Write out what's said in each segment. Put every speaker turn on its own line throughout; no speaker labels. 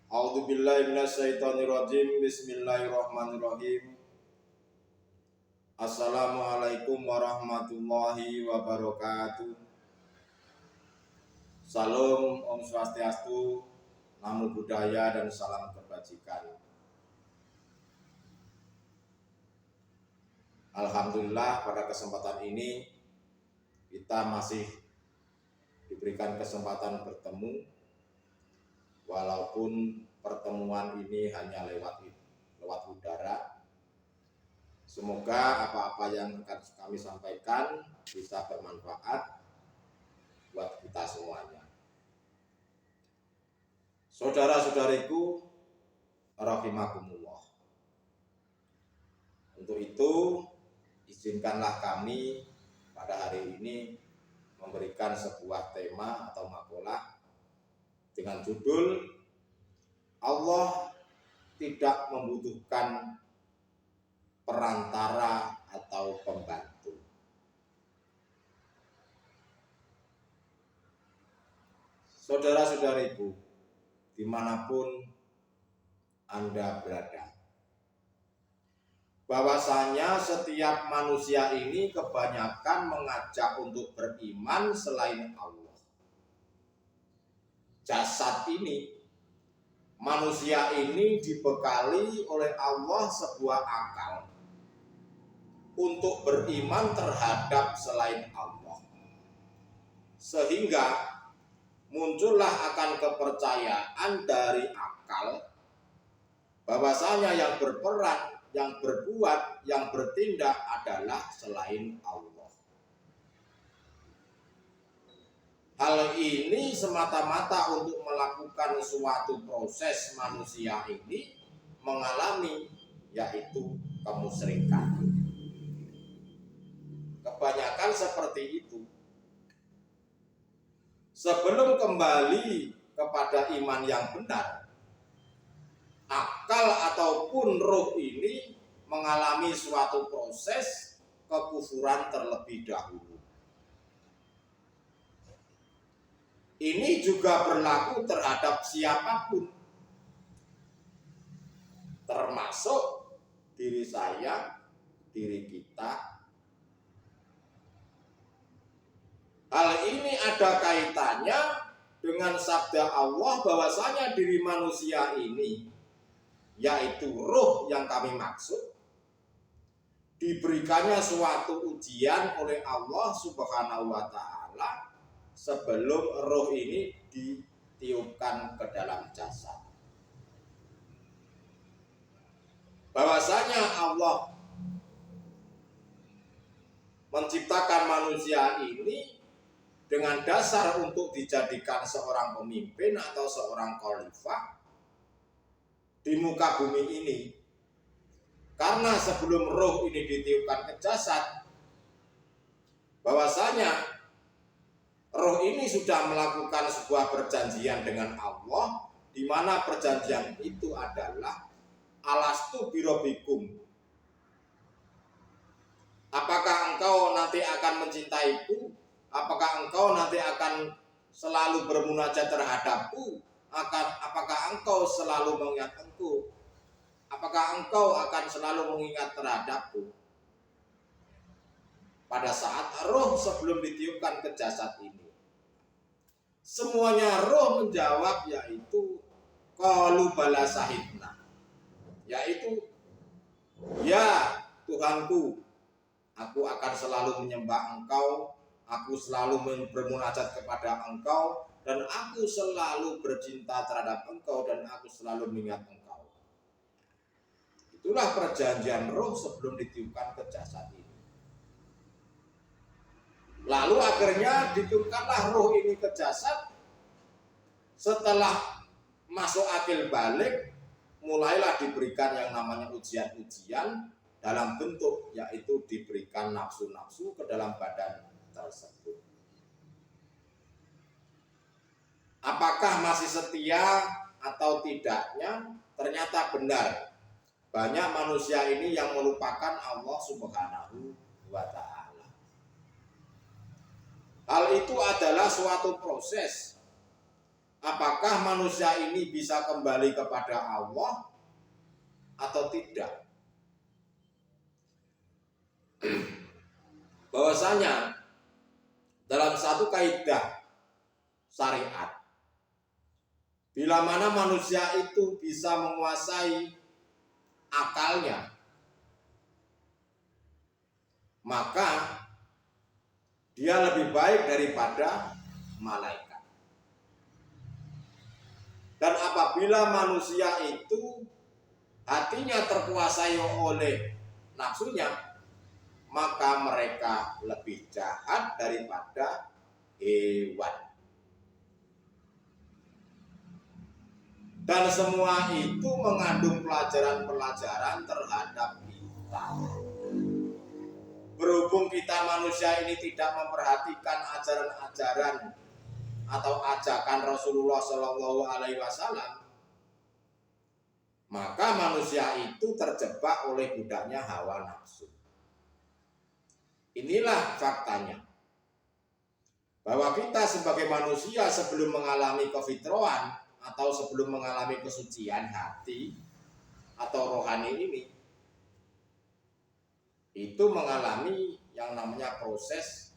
A'udzubillahi minasyaitonirrajim. Bismillahirrahmanirrahim. Assalamualaikum warahmatullahi wabarakatuh. Salam, Om Swastiastu, Namo Buddhaya, dan salam kebajikan. Alhamdulillah, pada kesempatan ini kita masih diberikan kesempatan bertemu, walaupun pertemuan ini hanya lewat udara. Semoga apa-apa yang akan kami sampaikan bisa bermanfaat buat kita semuanya. Saudara-saudariku rahimakumullah. Untuk itu, izinkanlah kami pada hari ini memberikan sebuah tema atau makalah dengan judul Allah tidak membutuhkan perantara atau pembantu. Saudara-saudariku, dimanapun Anda berada, bahwasanya setiap manusia ini kebanyakan mengajak untuk beriman selain Allah. Jasad ini, manusia ini dibekali oleh Allah sebuah akal untuk beriman terhadap selain Allah, sehingga muncullah akan kepercayaan dari akal bahwasanya yang berperan, yang berbuat, yang bertindak adalah selain Allah. Hal ini semata-mata untuk melakukan suatu proses manusia ini mengalami, yaitu kemusyrikan. Kebanyakan seperti itu. Sebelum kembali kepada iman yang benar, akal ataupun roh ini mengalami suatu proses kekufuran terlebih dahulu. Ini juga berlaku terhadap siapapun, termasuk diri saya, diri kita. Hal ini ada kaitannya dengan sabda Allah bahwasanya diri manusia ini, yaitu roh yang kami maksud, diberikannya suatu ujian oleh Allah Subhanahu wa Ta'ala sebelum roh ini ditiupkan ke dalam jasad. Bahwasanya Allah menciptakan manusia ini dengan dasar untuk dijadikan seorang pemimpin atau seorang khalifah di muka bumi ini. Karena sebelum roh ini ditiupkan ke jasad, bahwasanya roh ini sudah melakukan sebuah perjanjian dengan Allah, di mana perjanjian itu adalah alastu birabbikum. Apakah engkau nanti akan mencintaiku? Apakah engkau nanti akan selalu bermunajat terhadapku? Apakah engkau selalu mengingat engkau? Apakah engkau akan selalu mengingat terhadapku? Pada saat roh sebelum ditiupkan ke jasad ini, semuanya roh menjawab, yaitu qalu bala sahidna, yaitu ya Tuhanku, aku akan selalu menyembah engkau, aku selalu bermunajat kepada engkau, dan aku selalu bercinta terhadap engkau, dan aku selalu mengingat engkau. Itulah perjanjian roh sebelum ditiupkan ke jasad ini. Lalu akhirnya ditiupkanlah roh ini ke jasad. Setelah masuk akil balik, mulailah diberikan yang namanya ujian-ujian dalam bentuk, yaitu diberikan nafsu-nafsu ke dalam badan tersebut. Apakah masih setia atau tidaknya? Ternyata benar, banyak manusia ini yang melupakan Allah Subhanahu wa Ta'ala. Hal itu adalah suatu proses. Apakah apakah manusia ini bisa kembali kepada Allah atau tidak? Bahwasanya dalam satu kaidah syariat, bila mana manusia itu bisa menguasai akalnya, maka dia lebih baik daripada malaikat. Dan apabila manusia itu hatinya terkuasai oleh nafsunya, maka mereka lebih jahat daripada hewan. Dan semua itu mengandung pelajaran-pelajaran terhadap kita. Berhubung kita manusia ini tidak memperhatikan ajaran-ajaran atau ajakan Rasulullah Shallallahu Alaihi Wasallam, maka manusia itu terjebak oleh budaknya hawa nafsu. Inilah faktanya, bahwa kita sebagai manusia sebelum mengalami kefitrahan atau sebelum mengalami kesucian hati atau rohani ini, itu mengalami yang namanya proses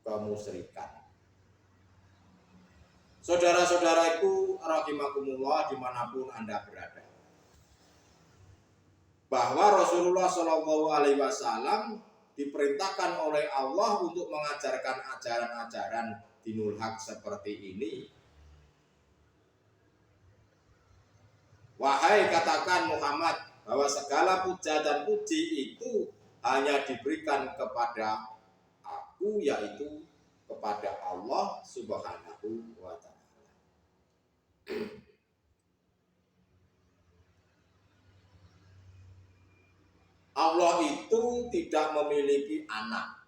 kemusyrikan. Saudara-saudaraku rahimakumullah dimanapun Anda berada, bahwa Rasulullah Shallallahu Alaihi Wasallam diperintahkan oleh Allah untuk mengajarkan ajaran-ajaran dinul haq seperti ini. Wahai katakan Muhammad, bahwa segala puja dan puji itu hanya diberikan kepada aku, yaitu kepada Allah Subhanahu wa Ta'ala. Allah itu tidak memiliki anak.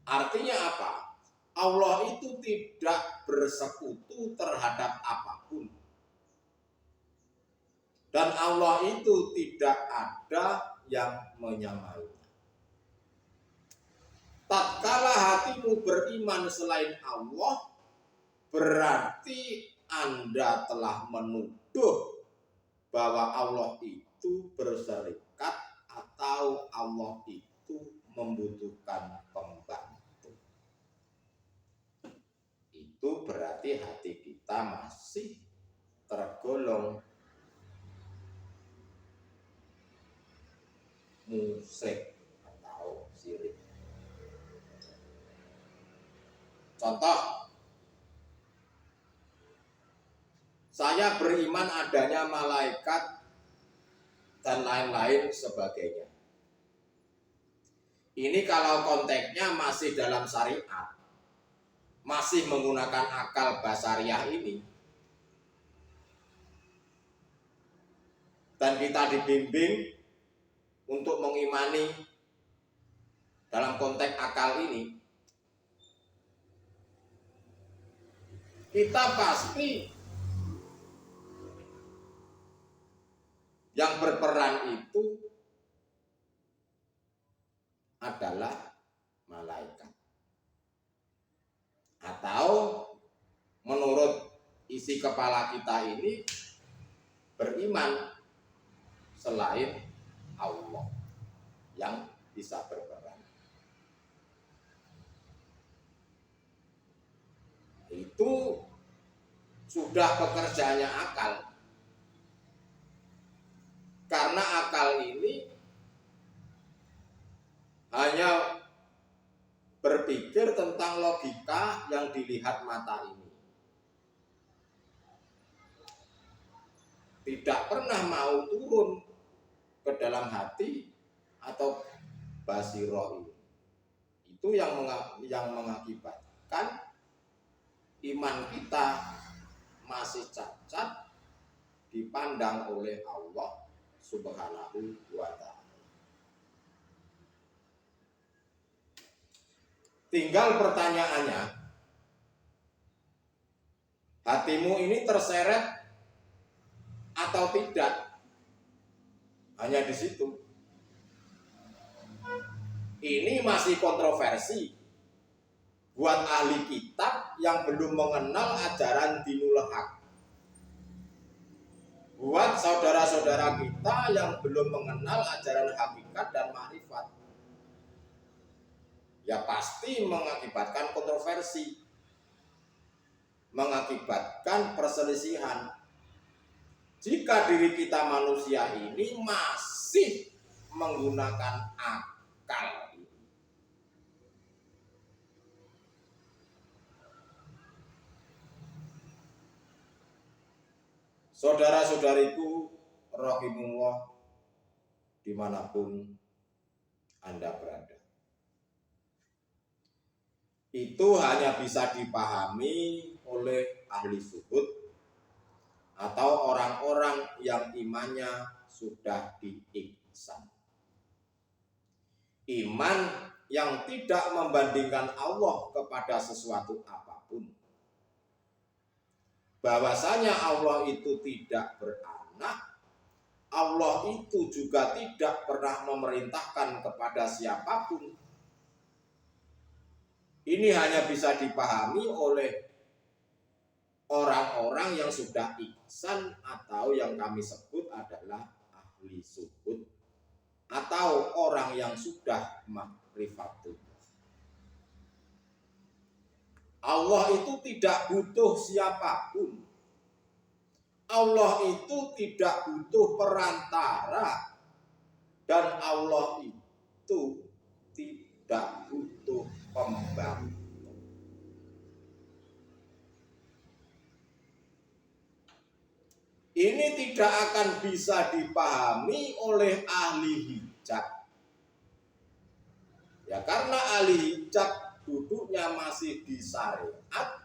Artinya apa? Allah itu tidak bersekutu terhadap apapun. Dan Allah itu tidak ada yang menyamainya. Tatkala hatimu beriman selain Allah, berarti Anda telah menuduh bahwa Allah itu berserikat atau Allah itu membutuhkan pembantu. Itu berarti hati kita masih tergolong musyrik atau syirik. Contoh, saya beriman adanya malaikat dan lain-lain sebagainya. Ini kalau konteksnya masih dalam syariat, masih menggunakan akal basariah ini, dan kita dibimbing untuk mengimani dalam konteks akal ini, kita pasti yang berperan itu adalah malaikat. Atau menurut isi kepala kita ini, beriman selain Allah yang bisa berperan. Itu sudah pekerjaannya akal. Karena akal ini hanya berpikir tentang logika yang dilihat mata ini. Tidak pernah mau turun ke dalam hati atau basiroh ini. Itu yang mengakibatkan iman kita masih cacat dipandang oleh Allah Subhanahu wa Ta'ala. Tinggal pertanyaannya, hatimu ini terseret atau tidak? Hanya di situ. Ini masih kontroversi buat ahli kitab yang belum mengenal ajaran dinul haq, buat saudara-saudara kita yang belum mengenal ajaran hakikat dan makrifat, ya pasti mengakibatkan kontroversi, mengakibatkan perselisihan. Jika diri kita manusia ini masih menggunakan akal. Saudara-saudariku rahimullah dimanapun Anda berada, itu hanya bisa dipahami oleh ahli zuhud atau orang-orang yang imannya sudah diihsan. Iman yang tidak membandingkan Allah kepada sesuatu apapun. Bahwasanya Allah itu tidak beranak, Allah itu juga tidak pernah memerintahkan kepada siapapun. Ini hanya bisa dipahami oleh orang-orang yang sudah ihsan atau yang kami sebut adalah ahli zuhud atau orang yang sudah ma'rifatun. Allah itu tidak butuh siapapun. Allah itu tidak butuh perantara. Dan Allah itu tidak butuh pembantu. Ini tidak akan bisa dipahami oleh ahli hijab. Ya karena ahli hijab duduknya masih di syariat,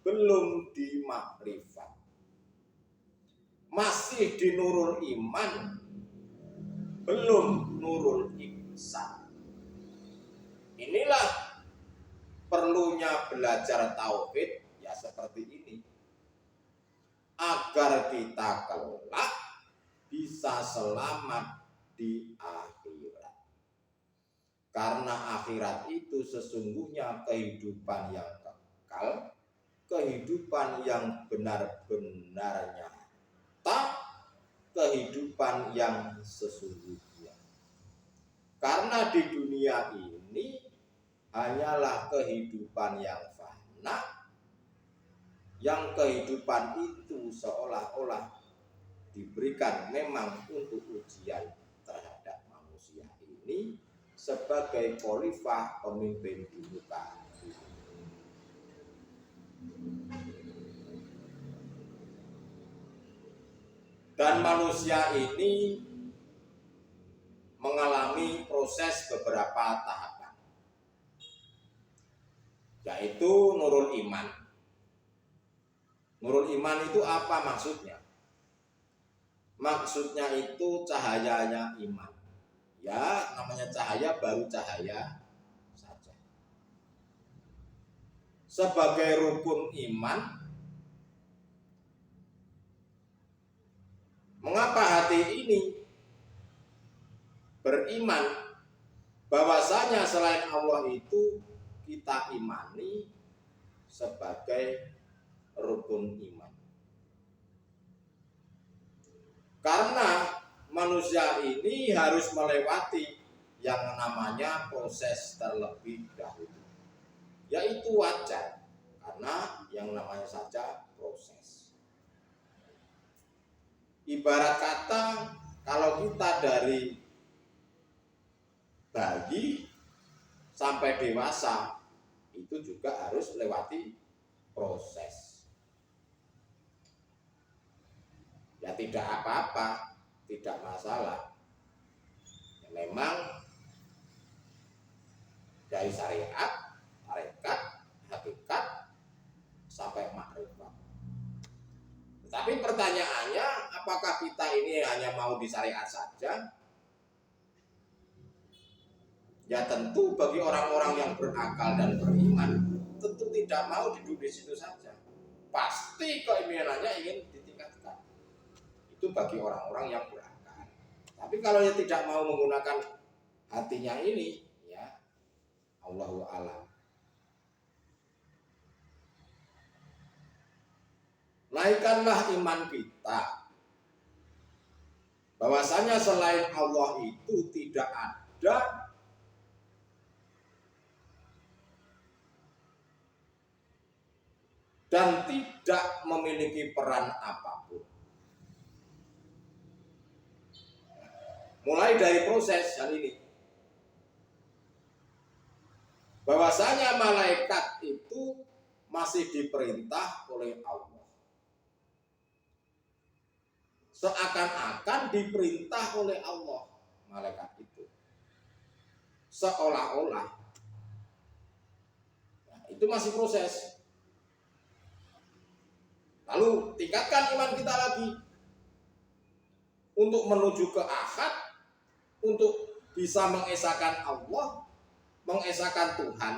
belum di makrifat, masih di nurul iman, belum nurul ihsan. Inilah perlunya belajar tauhid ya seperti ini, agar kita kelak bisa selamat di akhirat. Karena akhirat itu sesungguhnya kehidupan yang kekal, kehidupan yang benar-benarnya nyata, kehidupan yang sesungguhnya. Karena di dunia ini hanyalah kehidupan yang fana, yang kehidupan itu seolah-olah diberikan memang untuk ujian terhadap manusia ini sebagai khalifah pemimpin di muka bumi. Dan manusia ini mengalami proses beberapa tahapan, yaitu nurul iman. Nurul iman itu apa maksudnya? Maksudnya itu cahayanya iman. Ya, namanya cahaya baru cahaya saja. Sebagai rukun iman, mengapa hati ini beriman bahwasanya selain Allah itu kita imani sebagai rukun iman? Karena manusia ini harus melewati yang namanya proses terlebih dahulu. Yaitu wajar, karena yang namanya saja proses. Ibarat kata kalau kita dari bayi sampai dewasa itu juga harus lewati proses. Ya tidak apa-apa, tidak masalah. Ya, memang dari syariat, tarekat, hakikat sampai makrifat. Tetapi pertanyaannya, apakah kita ini hanya mau di syariat saja? Ya tentu bagi orang-orang yang berakal dan beriman, tentu tidak mau duduk di situ saja. Pasti keimanannya ingin ditingkatkan. Itu bagi orang-orang yang berakal. Tapi kalau yang tidak mau menggunakan hatinya ini, ya Allahu a'lam. naikkanlah iman kita bahwasanya selain Allah itu tidak ada dan tidak memiliki peran apapun. Mulai dari proses hal ini, bahwasanya malaikat itu masih diperintah oleh Allah, seakan-akan diperintah oleh Allah malaikat itu, seolah-olah. Nah, itu masih proses. Lalu tingkatkan iman kita lagi untuk menuju ke akad, untuk bisa mengesahkan Allah, mengesahkan Tuhan.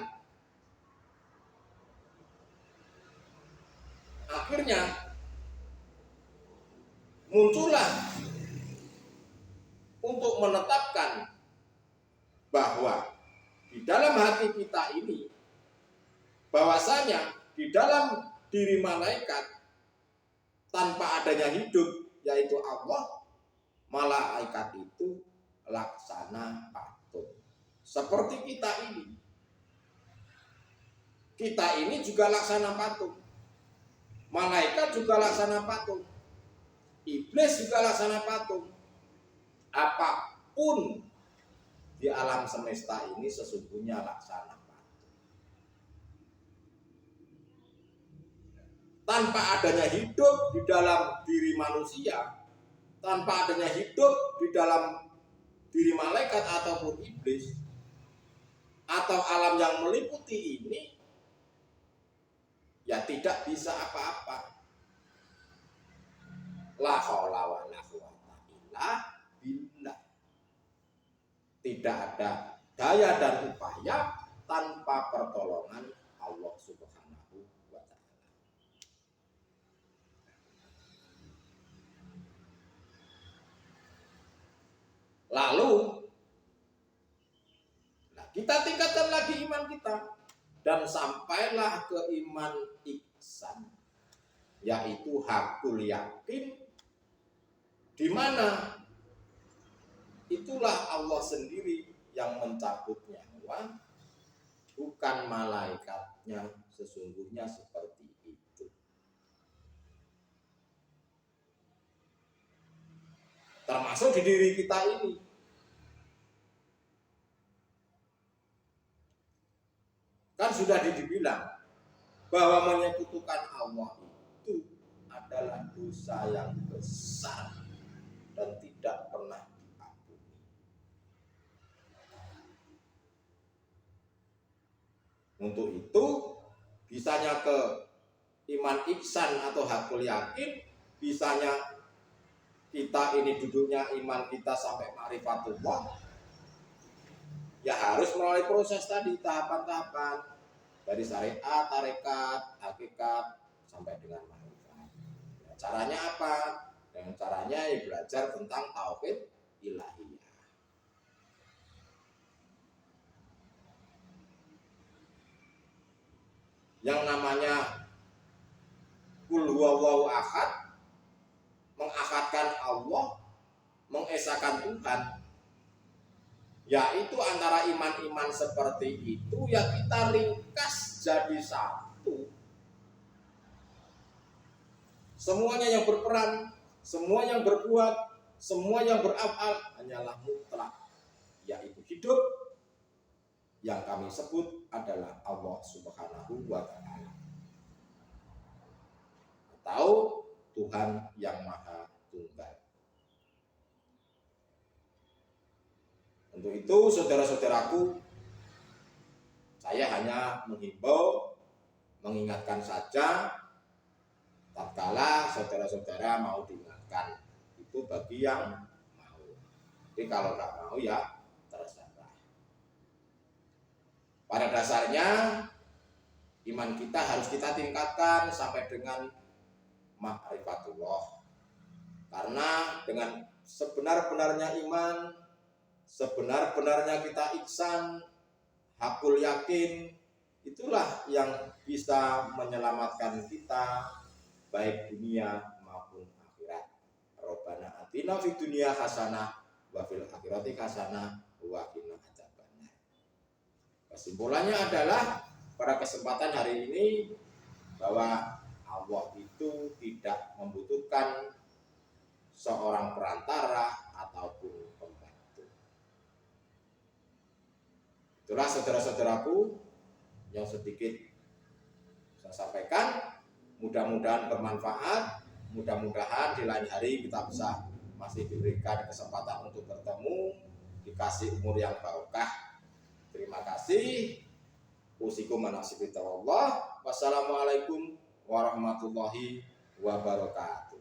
Akhirnya muncullah untuk menetapkan bahwa di dalam hati kita ini, bahwasanya di dalam diri malaikat tanpa adanya hidup, yaitu Allah, malaikat itu laksana patung. Seperti kita ini. Kita ini juga laksana patung. Malaikat juga laksana patung. Iblis juga laksana patung. Apapun di alam semesta ini sesungguhnya laksana patung. Tanpa adanya hidup di dalam diri manusia, tanpa adanya hidup di dalam diri malaikat ataupun iblis, atau alam yang meliputi ini, ya tidak bisa apa-apa. La haula wa la quwata illa billah. Tidak ada daya dan upaya tanpa pertolongan Allah Subhanahu wa ta'ala. Lalu kita tingkatkan lagi iman kita dan sampailah ke iman ihsan, yaitu hakul yakin, di mana itulah Allah sendiri yang mencabut nyawa, bukan malaikatnya sesungguhnya seperti itu. Termasuk di diri kita ini. Kan sudah dibilang bahwa menyekutukan Allah itu adalah dosa yang besar dan tidak pernah diampuni. Untuk itu, bisanya ke iman ihsan atau hakul yakin, bisanya kita ini duduknya iman kita sampai ma'rifatullah, ya harus melalui proses tadi, tahapan-tahapan dari syariat, tarekat, hakikat sampai dengan ma'rifat. Ya, caranya apa? Dengan caranya ya belajar tentang tauhid ilahiyah. Yang namanya qul huwallahu ahad, mengakadkan Allah, mengesahkan Tuhan, yaitu antara iman-iman seperti itu ya kita ringkas jadi satu. Semuanya yang berperan, semua yang berbuat, semua yang berafal hanyalah mutlak, yaitu hidup, yang kami sebut adalah Allah Subhanahu wa ta'ala, atau Tuhan yang Maha Tunggal. Untuk itu saudara-saudaraku, saya hanya menghimbau, mengingatkan saja, tatkala saudara-saudara mau diingatkan, itu bagi yang mau. Jadi kalau nggak mau ya terserah. Pada dasarnya iman kita harus kita tingkatkan sampai dengan ma'rifatullah. Karena dengan sebenar-benarnya iman, sebenar-benarnya kita ihsan, hakul yakin, itulah yang bisa menyelamatkan kita, baik dunia maupun akhirat. Rabbana atina fid dunya hasanah wa fil akhirati hasanah wa qina adzabannar. Kesimpulannya adalah pada kesempatan hari ini bahwa Allah itu tidak membutuhkan seorang perantara ataupun pembantu. Itulah saudara-saudaraku yang sedikit saya sampaikan. Mudah-mudahan bermanfaat. Mudah-mudahan di lain hari kita bisa masih diberikan kesempatan untuk bertemu, dikasih umur yang barokah. Terima kasih. Usikum manasibitawallah. Wassalamualaikum warahmatullahi wabarakatuh.